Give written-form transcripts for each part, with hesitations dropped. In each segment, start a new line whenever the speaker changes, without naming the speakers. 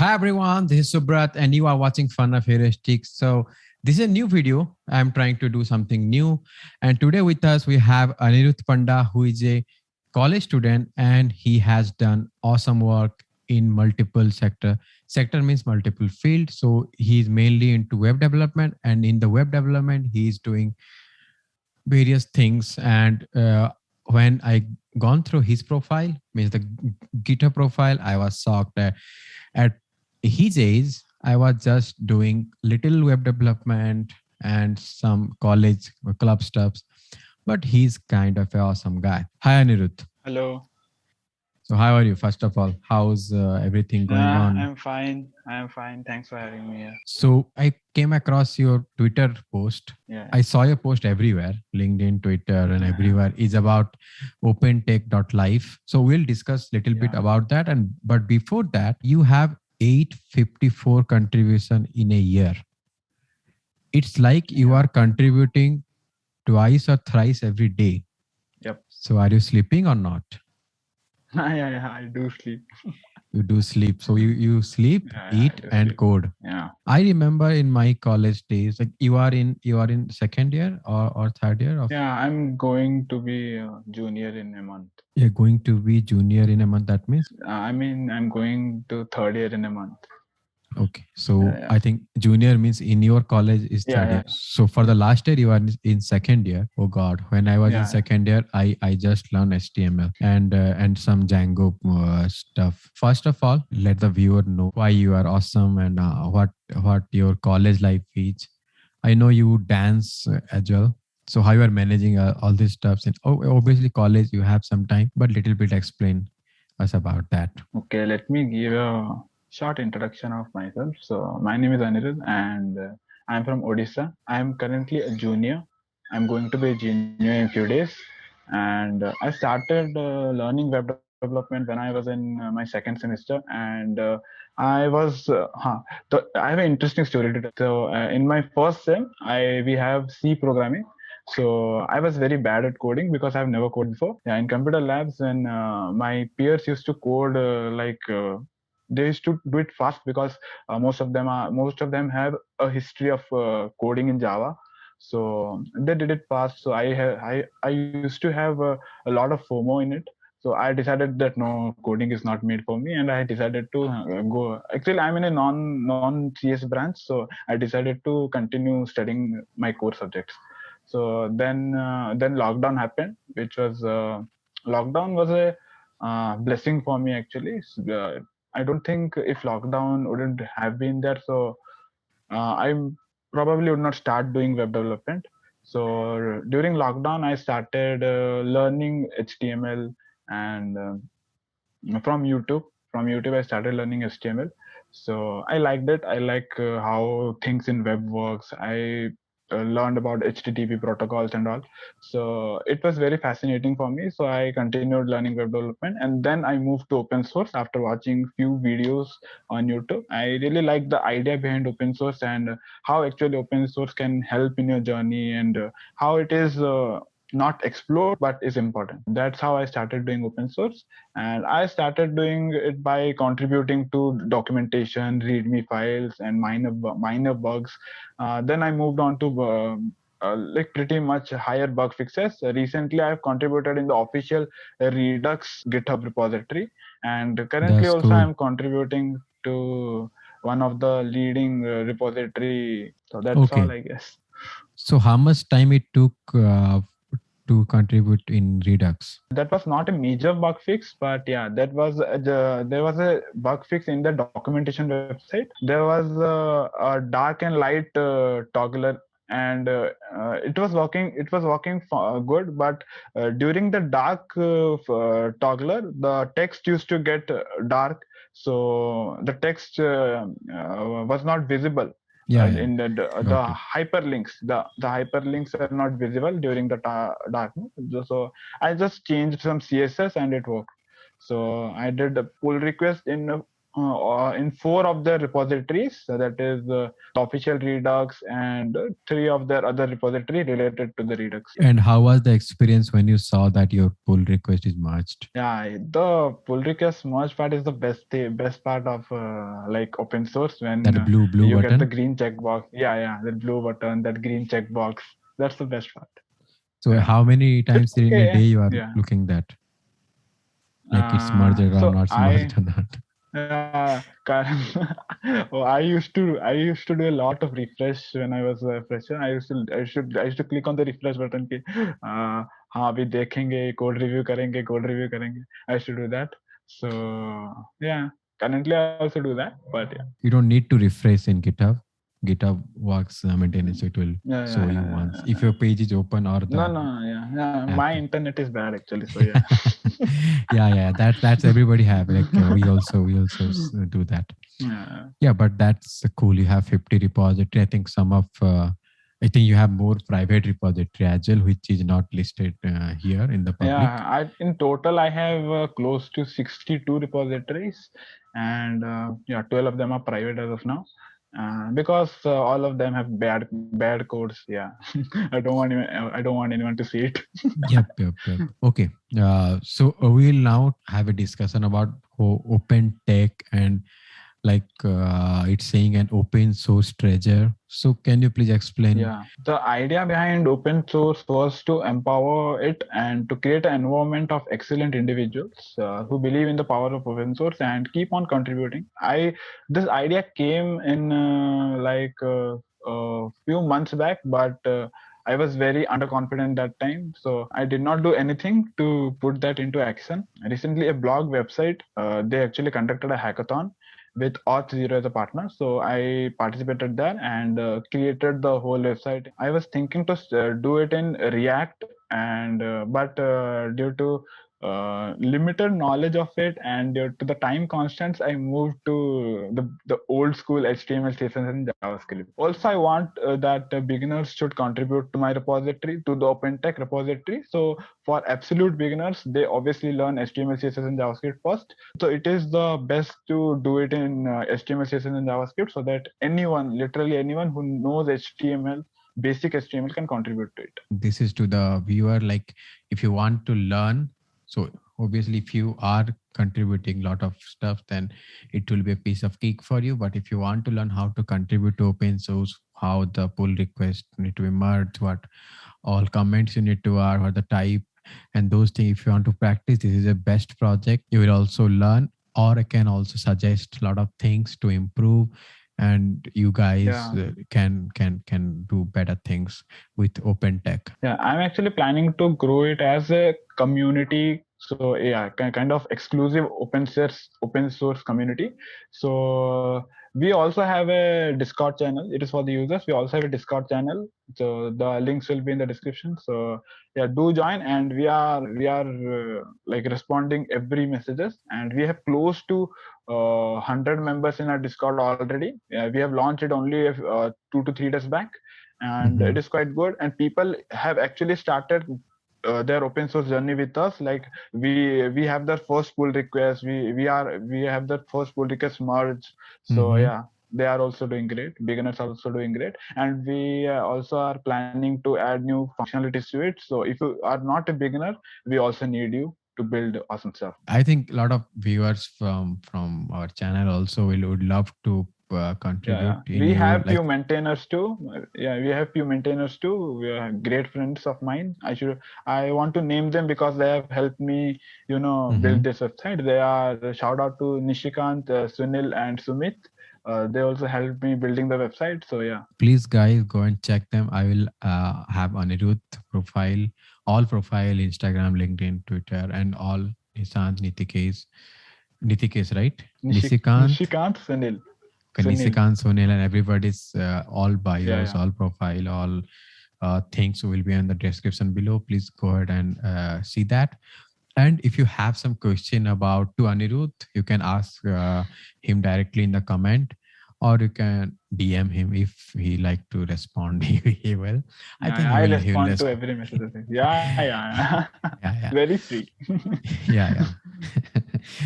Hi everyone, this is Subrat and you are watching Fun of Heuristics. So this is a new video. I'm trying to do something new. And today with us we have Anirudh Panda, who is a college student and he has done awesome work in multiple sector. Sector means multiple fields. So he's mainly into web development, and in the web development he is doing various things. And when I gone through his profile, means the GitHub profile, I was shocked at his age. I was just doing little web development and some college club stuffs, but he's kind of an awesome guy. Hi Anirudh.
Hello.
So how are you? First of all, how's everything going
Yeah,
on?
I'm fine. I'm fine. Thanks for having me here.
So I came across your Twitter post.
Yeah.
I saw your post everywhere, LinkedIn, Twitter, and everywhere is about Opentek.live. So we'll discuss a little bit
Yeah.
about that. And but before that, you have 854 contribution in a year. It's like you are contributing twice or thrice every day.
Yep.
So are you sleeping or not?
I do sleep.
You do sleep. So you sleep,
Yeah, I
eat,
do
and
sleep.
code.
Yeah.
I remember in my college days, like you are in second year or third year of.
Yeah, I'm going to be a junior in a month.
You're going to be junior in a month. That means
I'm going to third year in a month.
okay. So
Yeah.
I think junior means in your college is
Yeah.
third
Yeah.
year. So for the last year you are in second year. Oh God, when I was in
Yeah.
second year, I just learned HTML and some Django stuff. First of all, let the viewer know why you are awesome and what your college life is. I know you dance as well. So how you are managing all these stuffs? And obviously college you have some time, but little bit explain us about that.
Okay, let me give a short introduction of myself. So, my name is Anirudh and I'm from Odisha. I'm currently a junior. I'm going to be a junior in few days. And I started learning web development when I was in my second semester. And I was, I have an interesting story to tell. So, in my first sem, we have C programming. So I was very bad at coding because I've never coded before. Yeah, in computer labs, when my peers used to code they used to do it fast because most of them have a history of coding in Java. So they did it fast. So I used to have a lot of FOMO in it. So I decided that no, coding is not made for me, and I decided to go. Actually, I'm in a non CS branch, so I decided to continue studying my core subjects. So then lockdown happened, which was lockdown was a blessing for me actually. I don't think if lockdown wouldn't have been there, so I probably would not start doing web development. So during lockdown, I started learning HTML and from YouTube. From YouTube, I started learning HTML. So I liked it. I like how things in web works. I learned about HTTP protocols and all. So it was very fascinating for me. So I continued learning web development, and then I moved to open source after watching few videos on YouTube. I really like the idea behind open source and how actually open source can help in your journey and how it is. Not explored but is important. That's how I started doing open source, and I started doing it by contributing to documentation, readme files, and minor bugs. Then I moved on to like pretty much higher bug fixes. Recently I've contributed in the official Redux GitHub repository, and currently
That's
also
cool.
I'm contributing to one of the leading repository. So that's all,
Okay.
I guess.
So how much time it took to contribute in Redux?
That was not a major bug fix, but yeah, there was a bug fix in the documentation website. There was a dark and light toggler, and it was working. It was working good, but during the dark toggler, the text used to get dark, so the text was not visible
Yeah, yeah.
in the
Got it.
hyperlinks. The hyperlinks are not visible during the darkness. So I just changed some CSS and it worked. So I did a pull request in in 4 of their repositories. So that is the official Redux and 3 of their other repository related to the Redux. Yeah.
And how was the experience when you saw that your pull request is merged?
Yeah, the pull request merge part is the best part of like open source when
That blue
you get the
button.
green checkbox. Yeah, yeah, the blue button, that green checkbox. That's the best part.
So
Yeah,
how many
it's
times in a day
okay.
you are
Yeah.
looking that? Like it's merged or
So
not merged or not?
I used to do a lot of refresh when I was a fresher. I used to click on the refresh button कि हाँ अभी देखेंगे code review करेंगे. I used to do that. So yeah, currently I also do that. But yeah.
You don't need to refresh in GitHub. GitHub works maintenance, so it will
Yeah,
show
yeah,
you
yeah, yeah,
once
yeah,
if
yeah.
your page is open or
No,
the
no, yeah, yeah.
app.
My internet is bad actually, so yeah.
Yeah. That's everybody have. Like we also do that.
Yeah.
Yeah, but that's cool. You have 50 repository. I think I think you have more private repository as well, which is not listed here in the public.
Yeah, in total I have close to 62 repositories, and yeah, 12 of them are private as of now, because all of them have bad codes. Yeah, I don't want anyone to see it.
Yep. Okay. So we'll now have a discussion about open tech and like it's saying an open source treasure. So can you please explain?
Yeah, the idea behind open source was to empower it and to create an environment of excellent individuals who believe in the power of open source and keep on contributing. This idea came in like a few months back, but I was very underconfident that time, so I did not do anything to put that into action. Recently, a blog website they actually conducted a hackathon with Auth0 as a partner. So I participated there and created the whole website. I was thinking to do it in React, and but due to limited knowledge of it and due to the time constants, I moved to the old school HTML, CSS, and JavaScript. Also, I want that beginners should contribute to my repository, to the OpenTech repository. So for absolute beginners, they obviously learn HTML, CSS, and JavaScript first. So it is the best to do it in HTML, CSS, and JavaScript so that anyone, literally anyone who knows HTML, basic HTML, can contribute to it.
This is to the viewer. Like if you want to learn, so obviously if you are contributing a lot of stuff, then it will be a piece of cake for you. But if you want to learn how to contribute to open source, how the pull request need to be merged, what all comments you need to add, or the type and those things, if you want to practice, this is a best project. You will also learn, or I can also suggest a lot of things to improve, and you guys
Yeah.
can do better things with open tech.
Yeah, I'm actually planning to grow it as a community. So yeah, kind of exclusive open source community. So we also have a Discord channel. It is for the users. We also have a Discord channel. So the links will be in the description. So yeah, do join. And we are like responding every messages. And we have close to 100 members in our Discord already. We have launched it only 2 to 3 days back, and
Mhm.
it is quite good, and people have actually started their open source journey with us. Like we have their first pull request, we have their first pull request merge. So
Mhm.
yeah, they are also doing great, beginners are also doing great, and we also are planning to add new functionalities to it. So if you are not a beginner, we also need you to build awesome stuff.
I think a lot of viewers from our channel also would love to
Yeah,
contribute in
we
you
have few
like.
maintainers too. Yeah, we have few maintainers too. We are great friends of mine. I want to name them because they have helped me, build
Mhm.
this website. They are, shout out to Nishikant, Sunil, and Sumit. They also helped me building the website. So yeah.
Please guys go and check them. I will have Anirudh profile, all profile, Instagram, LinkedIn, Twitter, and all Nishant, Nitikesh, right? Nisikant.
Nishikant, Sunil,
Okay,
Sunil.
Nisikant, Sonil, and everybody's all
Yeah,
bios,
yeah.
all profile, all things will be in the description below. Please go ahead and see that. And if you have some question about to Anirudh, you can ask him directly in the comment, or you can DM him if he like to respond. He will. I
Yeah,
think
yeah, I
he will
respond to
respond.
every message. Yeah, yeah.
Yeah, yeah,
Very free.
yeah, yeah.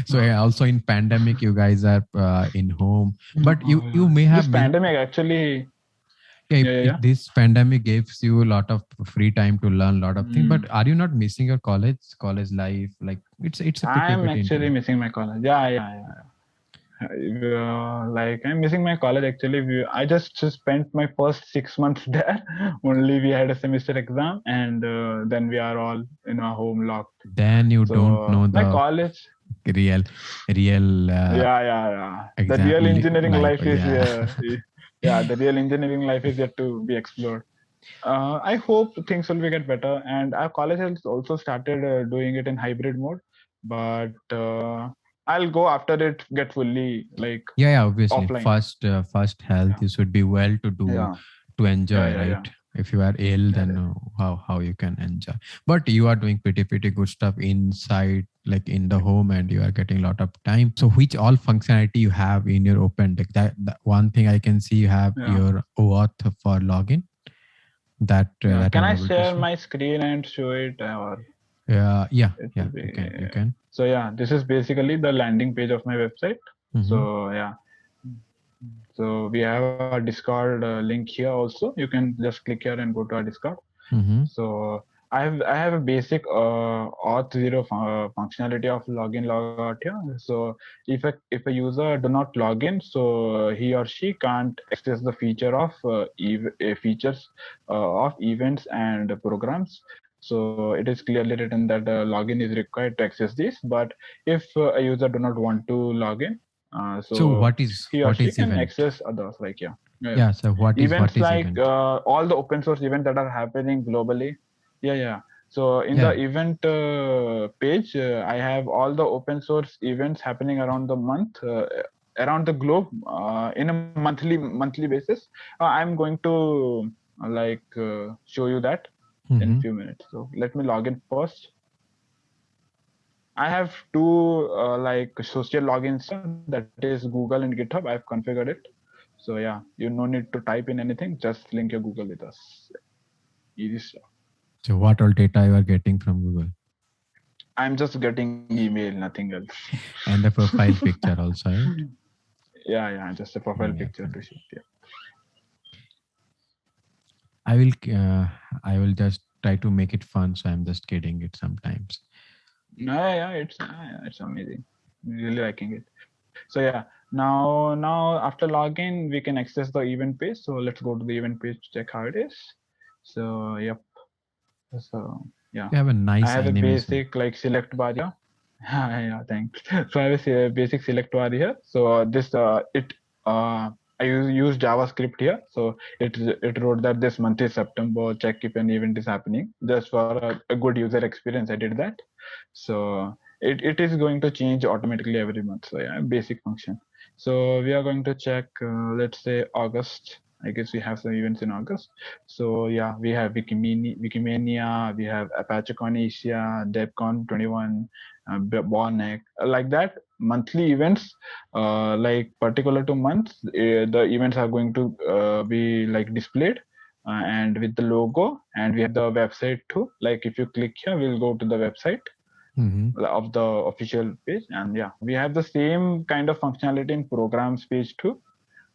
So yeah, also in pandemic, you guys are in home, but
Oh,
you
yeah.
may
This
have
pandemic actually,
yeah,
yeah,
if
yeah.
this pandemic gives you a lot of free time to learn a lot of things, but
Mm.
are you not missing your college life? Like it's a pretty
I'm
pretty
actually
intense.
missing my college. Yeah, yeah, yeah. Like I'm missing my college actually. I just spent my first 6 months there. Only we had a semester exam, and then we are all in our home locked.
Then you don't
So
know
my
the
college,
real real
yeah. The
exam
real engineering
life.
life is,
Yeah.
yeah, the real engineering life is yet to be explored. I hope things will be get better, and our college has also started doing it in hybrid mode. But I'll go after it get fully like
Yeah, yeah, obviously.
offline.
First health,
Yeah,
you should be well to do
yeah,
to
yeah,
enjoy,
yeah, yeah.
right? If you are ill,
Yeah,
then how you can enjoy? But you are doing pretty good stuff inside, like in the home, and you are getting a lot of time. So, which all functionality you have in your Open Deck? That one thing I can see you have
yeah,
your OAuth for login.
yeah.
That
Can
I'm
I
able to
share
see.
my screen and show it, or
Yeah,
it will
yeah,
be?
you can.
So yeah, this is basically the landing page of my website.
Mm-hmm.
So yeah, so we have a Discord link here also. You can just click here and go to our Discord.
Mm-hmm.
So I have a basic auth zero functionality of login logout here. So if a user do not log in, so he or she can't access the feature of features of events and programs. So it is clearly written that login is required to access this. But if a user do not want to log in,
So,
so he or
what
she
is
can
event?
access others, like, yeah. Yeah,
Yeah. So, what
events
is
like
event?
all the open source events that are happening globally. Yeah. So in the
Yeah.
event page, I have all the open source events happening around the month, around the globe, in a monthly basis. I'm going to show you that in
Mm-hmm.
few minutes. So let me log in first. I have two social logins here, that is Google and GitHub. I've configured it. So yeah, you no need to type in anything. Just link your Google with us. Easy stuff.
So, what all data you are getting from Google?
I'm just getting email, nothing else.
And the profile picture also, right?
Yeah, just a profile
Yeah,
picture to
okay.
shoot. Yeah.
I will uh, I will just try to make it fun. So I'm just kidding it sometimes.
No, yeah, it's amazing. Really liking it. So yeah, now after login, we can access the event page. So let's go to the event page to check how it is. So yep. So yeah,
You have a
I
nice
have a
animation.
basic like select bar here. Yeah, thanks. So I have a basic select bar here. So this it I use JavaScript here. So it wrote that this month is September. Check if an event is happening. Just for a good user experience, I did that. So it is going to change automatically every month. So yeah, basic function. So we are going to check. Let's say August. I guess we have some events in August. So yeah, we have Wikimania, we have ApacheCon Asia, DevCon 21, Bonneck, like that. Monthly events, like particular to months, the events are going to be like displayed, and with the logo, and we have the website too. Like if you click here, we'll go to the website
Mm-hmm.
of the official page, and yeah, we have the same kind of functionality in programs page too.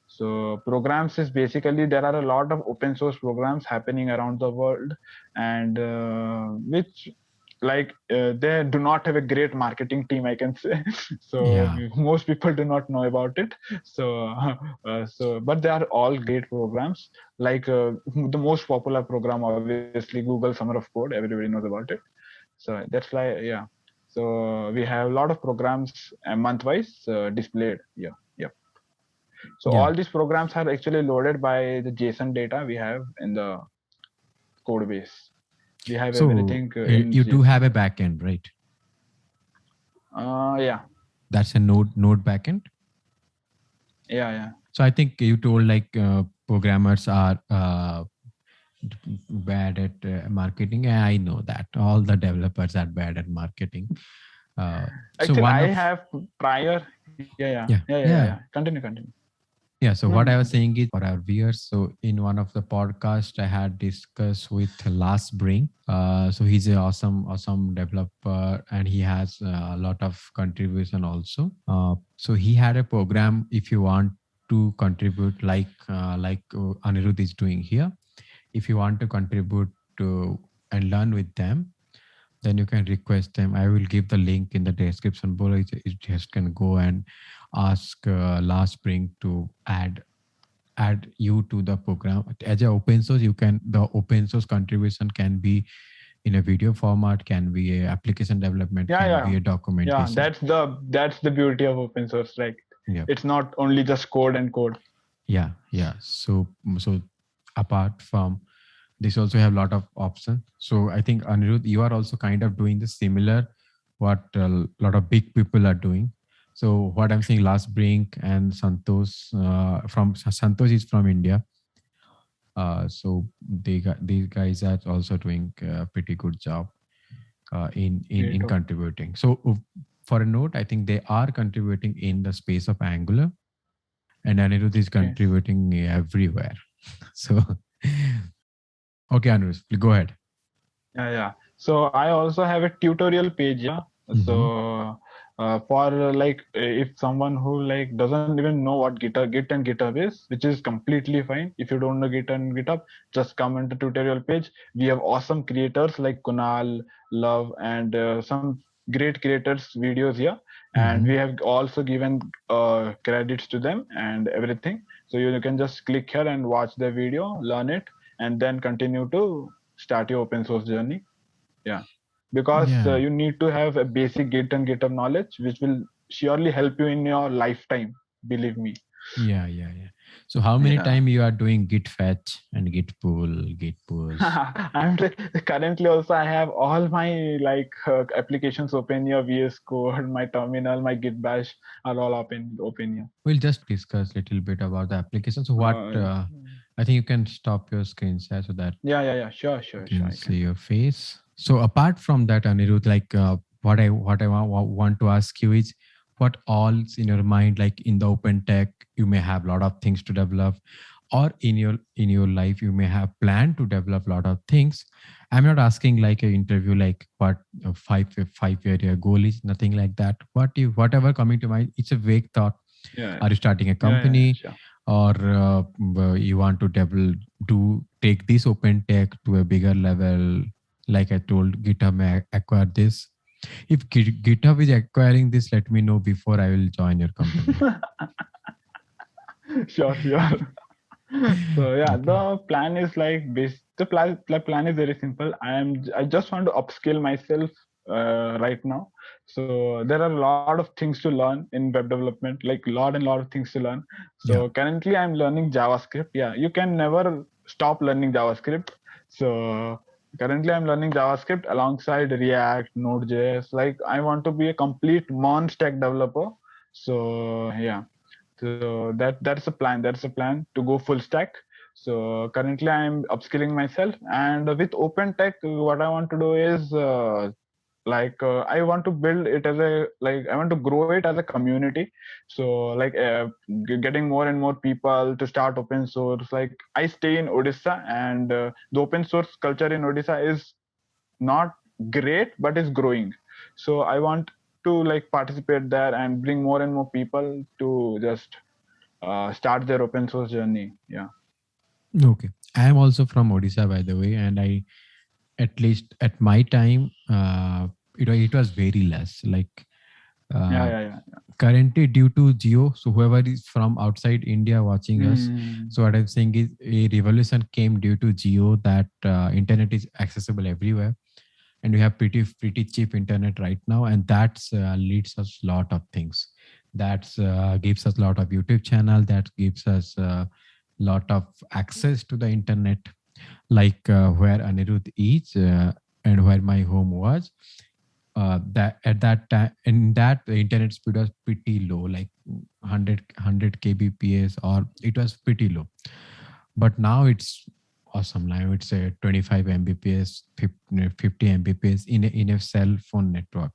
So programs is basically there are a lot of open source programs happening around the world, and which they do not have a great marketing team, I can say. So
Yeah,
most people do not know about it. So but they are all great programs. Like the most popular program, obviously Google Summer of Code. Everybody knows about it. So that's why, yeah. So we have a lot of programs month wise displayed. Yeah. So
yeah.
all these programs are actually loaded by the JSON data we have in the code base. We have
So
everything in
you do have
JSON.
a backend, right?
Yeah,
That's a node backend.
yeah.
So I think you told like programmers are bad at marketing. And I know that all the developers are bad at marketing. So
Actually,
one
I
of
have prior. Yeah.
yeah, yeah.
Continue.
Yeah, so what I was
Hmm.
saying is for our viewers. So in one of the podcasts I had discussed with Last Bring. So he's an awesome developer, and he has a lot of contribution also. So he had a program. If you want to contribute, like Anirudh is doing here, if you want to contribute to and learn with them, then you can request them. I will give the link in the description below. You just can go and ask Last Spring to add you to the program as a open source. You can the open source contribution can be in a video format, can be a application development,
Yeah,
can be
yeah,
a
yeah.
documentation.
That's the beauty of open source. Like,
Yeah,
it's not only just code and code.
yeah. So apart from this, also have a lot of options. So I think Anirudh, you are also kind of doing the similar what a lot of big people are doing. So what I'm saying, Last Brink and Santosh, from Santosh is from India. So these guys are also doing a pretty good job in
Great.
contributing. So for a note, I think they are contributing in the space of Angular, and Anirudh is
Okay.
contributing everywhere. So okay, Anirudh, go ahead.
Yeah, yeah. So I also have a tutorial page, yeah.
Mm-hmm.
So for if someone who like doesn't even know what Git and GitHub is, which is completely fine. If you don't know Git and GitHub, just come into tutorial page. We have awesome creators like Kunal, Love, and some great creators videos here. And we
Mm-hmm.
have also given credits to them and everything. So you can just click here and watch the video, learn it, and then continue to start your open source journey. Yeah, because
Yeah,
you need to have a basic Git and GitHub knowledge, which will surely help you in your lifetime. Believe me.
yeah. So how many
Yeah.
time you are doing git fetch and git pull, git push?
Currently also I have all my applications open here, VS Code, my terminal, my Git Bash are all open here.
We'll just discuss a little bit about the application. So what
Uh,
I think you can stop your screen share so that
yeah. Sure,
I
sure, sure.
can
I
see
can.
your face. So apart from that, Anirudh, like want to ask you is what all's in your mind, like in the open tech, you may have a lot of things to develop, or in your life you may have planned to develop a lot of things. I'm not asking like an interview like what a 5 year goal is, nothing like that. Whatever coming to mind, it's a vague thought.
Yeah,
Are you starting a
yeah,
company,
sure.
or you want to take this open tech to a bigger level? Like I told, GitHub may acquire this. If GitHub is acquiring this, let me know before I will join your company.
Sure, sure. So yeah,
Okay.
the plan is the plan is very simple. I just want to upskill myself right now. So there are a lot of things to learn in web development, like lot of things to learn.
Yeah.
So currently I'm learning JavaScript. Yeah, you can never stop learning JavaScript. So currently I'm learning JavaScript alongside React, Node.js. Like I want to be a complete non-stack developer. So yeah, so that's a plan. That's a plan to go full stack. So currently I'm upskilling myself, and with open tech what I want to do is I want to build it as a like I want to grow it as a community. So getting more and more people to start open source. Like I stay in Odisha, and the open source culture in Odisha is not great, but is growing. So I want to like participate there and bring more and more people to just start their open source journey. Yeah,
Okay. I am also from Odisha, by the way, and I, at least at my time, it was very less. Like
yeah,
uh,
yeah.
currently, due to Geo, so whoever is from outside India watching us,
Mm,
so what I'm saying is a revolution came due to Geo, that internet is accessible everywhere, and we have pretty cheap internet right now, and that's leads us lot of things. That's gives us a lot of YouTube channel, that gives us a lot of access to the internet, like where Anirudh is, and where my home was. That at that time, in that, the internet speed was pretty low, like 100 kbps, or it was pretty low. But now it's awesome. Now it's a 25 mbps, 50 mbps in a cell phone network.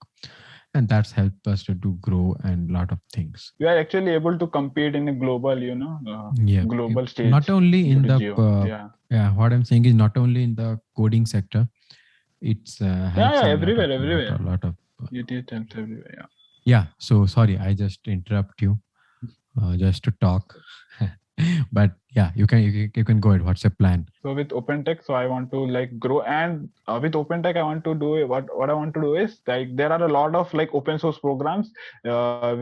and that's helped us to do grow and lot of things.
We are actually able to compete in a global,
Yeah,
global
not
stage
only
due
in
to
the
Geo. Yeah.
yeah, what I'm saying is not only in the coding sector, it's
Yeah,
helps
yeah,
in
everywhere, everywhere.
lot of
It helps everywhere. Yeah.
yeah. So sorry, I just interrupt you just to talk. But yeah, you can go ahead. What's your plan?
So with OpenTech, so I want to like grow, and with OpenTech, I want to do what I want to do is like there are a lot of like open source programs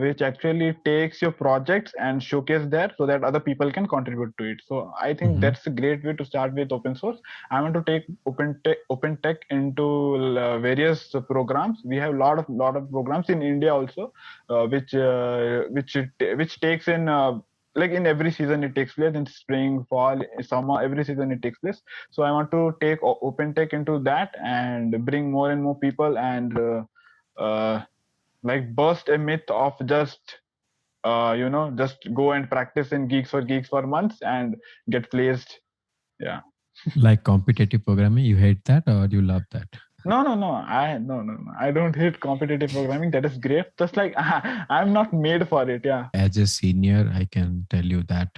which actually takes your projects and showcase there so that other people can contribute to it. So I think
Hmm.
that's a great way to start with open source. I want to take OpenTech into various programs. We have lot of programs in India also, which takes in. Like in every season it takes place in spring, fall, summer, every season it takes place. So I want to take OpenTech into that and bring more and more people and like burst a myth of just just go and practice in geeks for months and get placed. Yeah.
Like competitive programming, you hate that or you love that?
No, I don't hate competitive programming. That is great. Just like I'm not made for it. Yeah.
As a senior, I can tell you that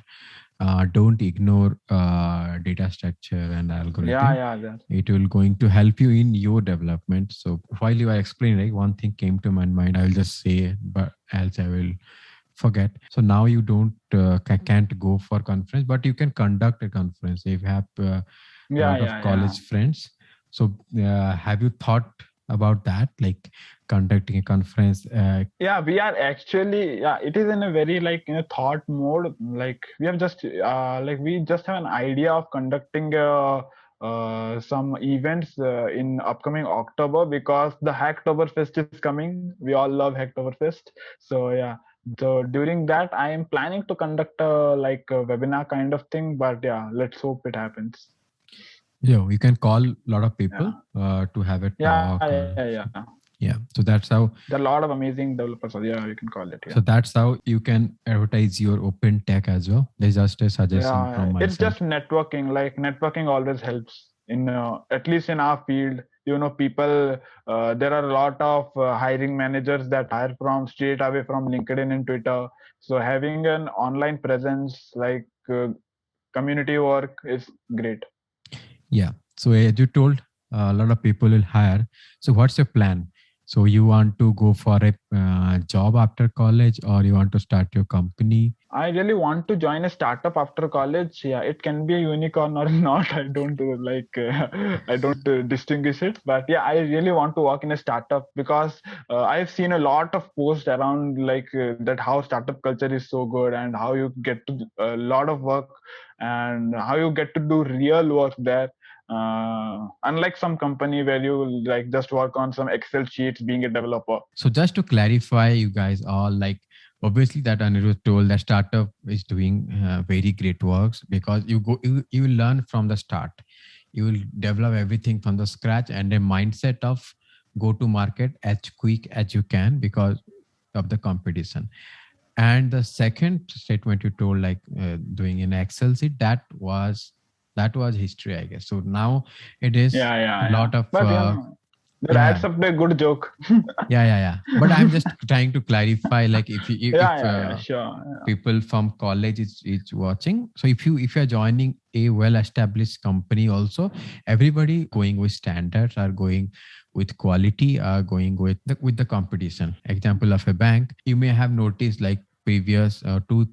don't ignore data structure and
Yeah,
algorithm.
yeah, that.
It will going to help you in your development. So while you are explaining, right, one thing came to my mind. I will just say, but else I will forget. So now you don't can't go for conference, but you can conduct a conference if you have a
Yeah,
lot of
yeah, yeah.
college friends. So have you thought about that, like conducting a conference?
Yeah, we are actually, yeah, it is in a very like in a thought mode. Like we have just like we just have an idea of conducting some events in upcoming October because the Hacktoberfest is coming. We all love Hacktoberfest. So yeah, so during that I am planning to conduct like a webinar kind of thing. But yeah, let's hope it happens.
You can call a lot of people
Yeah,
to have a
yeah,
talk
yeah,
or
yeah.
yeah. So that's how.
There are a lot of amazing developers. So yeah, you can call it. Yeah.
So that's how you can advertise your open tech as well. There's just a suggestion from
Yeah,
my
it's
side.
just networking. Like networking always helps in at least in our field. People. There are a lot of hiring managers that hire from straight away from LinkedIn and Twitter. So having an online presence like community work is great.
Yeah. So as you told, a lot of people will hire. So what's your plan? So you want to go for a job after college, or you want to start your company?
I really want to join a startup after college. Yeah, it can be a unicorn or not. I don't I don't distinguish it. But yeah, I really want to work in a startup because I've seen a lot of posts around like that how startup culture is so good and how you get to a lot of work and how you get to do real work there. Unlike some company where you like just work on some Excel sheets being a developer.
So just to clarify, you guys all like obviously that Anirudh told that startup is doing very great works because you will learn from the start. You will develop everything from the scratch and a mindset of go to market as quick as you can because of the competition. And the second statement you told, like doing an Excel sheet, that was history, I guess. So now it is
Yeah, yeah, yeah.
lot of
But that
yeah,
adds
yeah,
up to a good joke.
yeah. But I'm just trying to clarify, like if
Yeah, sure.
people from college is watching, so if you're joining a well established company, also everybody going with standards, are going with quality, are going with the competition. Example of a bank, you may have noticed like previous 2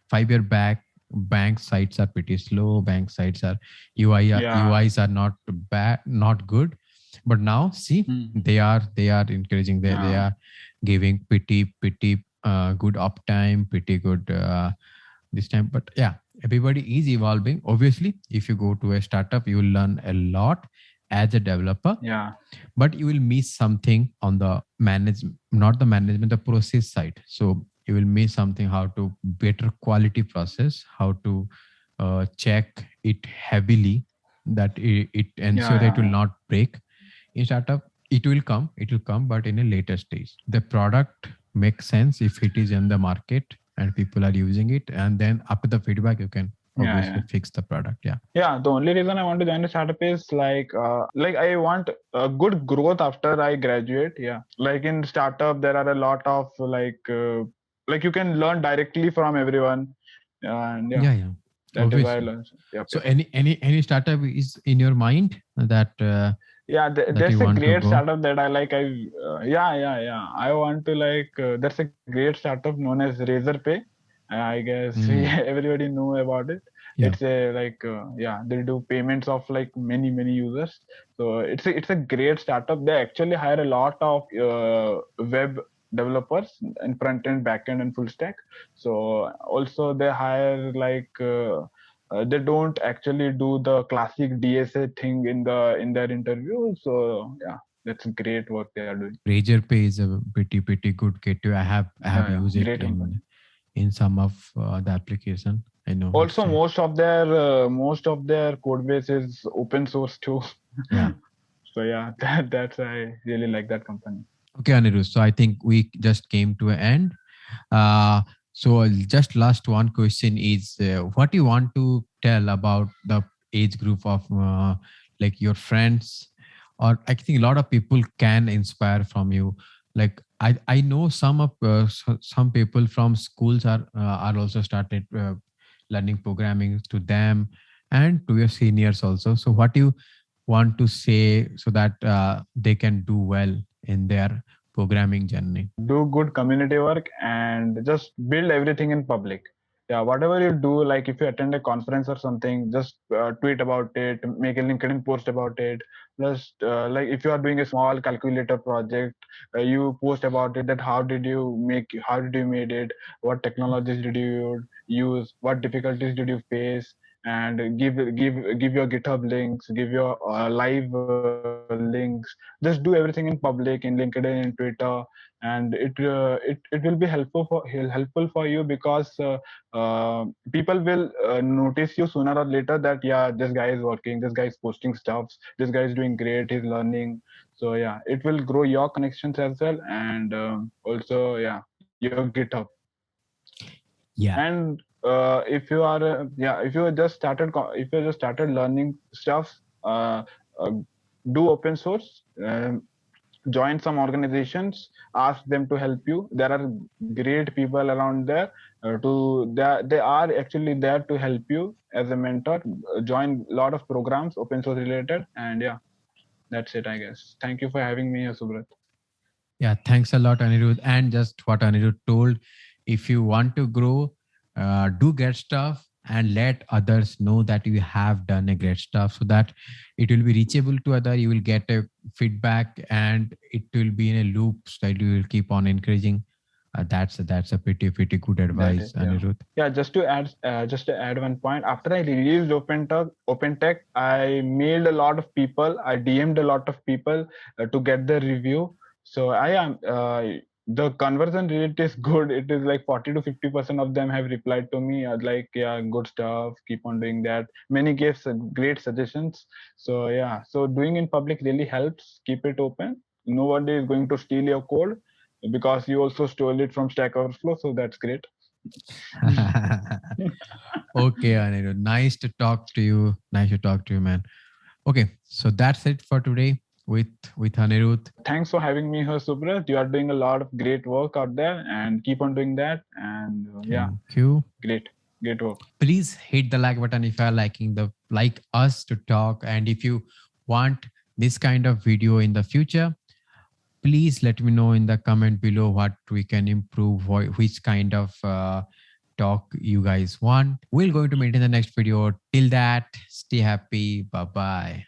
5 year back, bank sites are pretty slow, bank sites are
Yeah.
uis are not bad, not good. But now see,
Hmm.
they are encouraging, they
Yeah.
are giving pretty good uptime, pretty good this time. But yeah, everybody is evolving. Obviously, if you go to a startup, you will learn a lot as a developer,
Yeah.
but you will miss something on the management, not the management, the process side. So you will miss something, how to better quality process, how to check it heavily, that it ensure
Yeah.
that it will
Yeah.
not break. In startup, it will come, but in a later stage. The product makes sense if it is in the market and people are using it, and then after the feedback you can
Yeah,
obviously
yeah.
fix the product. Yeah.
Yeah, the only reason I want to join a startup is like I want a good growth after I graduate. Yeah, like in startup there are a lot of like you can learn directly from everyone, and yeah,
Yeah, yeah.
that is why I
Obviously.
learned. Yep,
So
yep.
any startup is in your mind that
Yeah,
that
there's
you
a
want to
great
go?
startup that I like. Yeah, yeah, yeah. I want to there's a great startup known as Razorpay. I guess
Mm,
everybody know about it.
yeah.
It's a yeah, they do payments of like many users. So it's a great startup. They actually hire a lot of web developers and front end, back end, and full stack. So also they hire they don't actually do the classic DSA thing in their interview. So yeah, that's great work they are doing.
Razor Pay is a pretty good kit too. I have
Yeah, yeah,
used it
great company.
in some of the application. I know
Also,
it's a,
most of their code base is open source too.
yeah.
So yeah, that's I really like that company.
Okay, Anirudh. So I think we just came to an end. Just last one question is what you want to tell about the age group of like your friends, or I think a lot of people can inspire from you. Like I know some people from schools are also started learning programming to them and to your seniors also. So what you want to say so that they can do well in their programming journey?
Do good community work and just build everything in public. Yeah, whatever you do, like if you attend a conference or something, just tweet about it, make a LinkedIn post about it. Just like if you are doing a small calculator project, you post about it, that how did you made it, what technologies did you use, what difficulties did you face, and give your GitHub links, give your live links. Just do everything in public in LinkedIn, in Twitter, and it will be helpful for you because people will notice you sooner or later that yeah, this guy is working, this guy is posting stuffs, this guy is doing great, he's learning. So yeah, it will grow your connections as well, and also yeah, your GitHub.
Yeah.
And if you are yeah, if you just started learning stuff, uh, uh, do open source. Join some organizations, ask them to help you. There are great people around there they are actually there to help you as a mentor. Join a lot of programs open source related, and yeah, that's it, I guess. Thank you for having me here, Subrat.
Yeah, thanks a lot, Anirudh. And just what Anirudh told, if you want to grow, do great stuff and let others know that you have done a great stuff so that it will be reachable to other. You will get a feedback and it will be in a loop that you will keep on encouraging. That's a pretty good
That
advice,
is, yeah.
Anirudh.
Yeah, just to add one point. After I released OpenTech, I mailed a lot of people. I DM'd a lot of people to get the review. So I am the conversion rate is good. It is like 40 to 50% of them have replied to me like, yeah, good stuff. Keep on doing that. Many gave great suggestions. So yeah, so doing in public really helps. Keep it open. Nobody is going to steal your code because you also stole it from Stack Overflow. So that's great.
Okay, Anirudh. Nice to talk to you. Nice to talk to you, man. Okay, so that's it for today with Anirudh.
Thanks for having me here, Subrat. You are doing a lot of great work out there, and keep on doing that. And yeah,
Thank you.
great work.
Please hit the like button if you are liking the like us to talk, and if you want this kind of video in the future, please let me know in the comment below what we can improve, which kind of talk you guys want. We're going to meet in the next video. Till that, stay happy. Bye bye.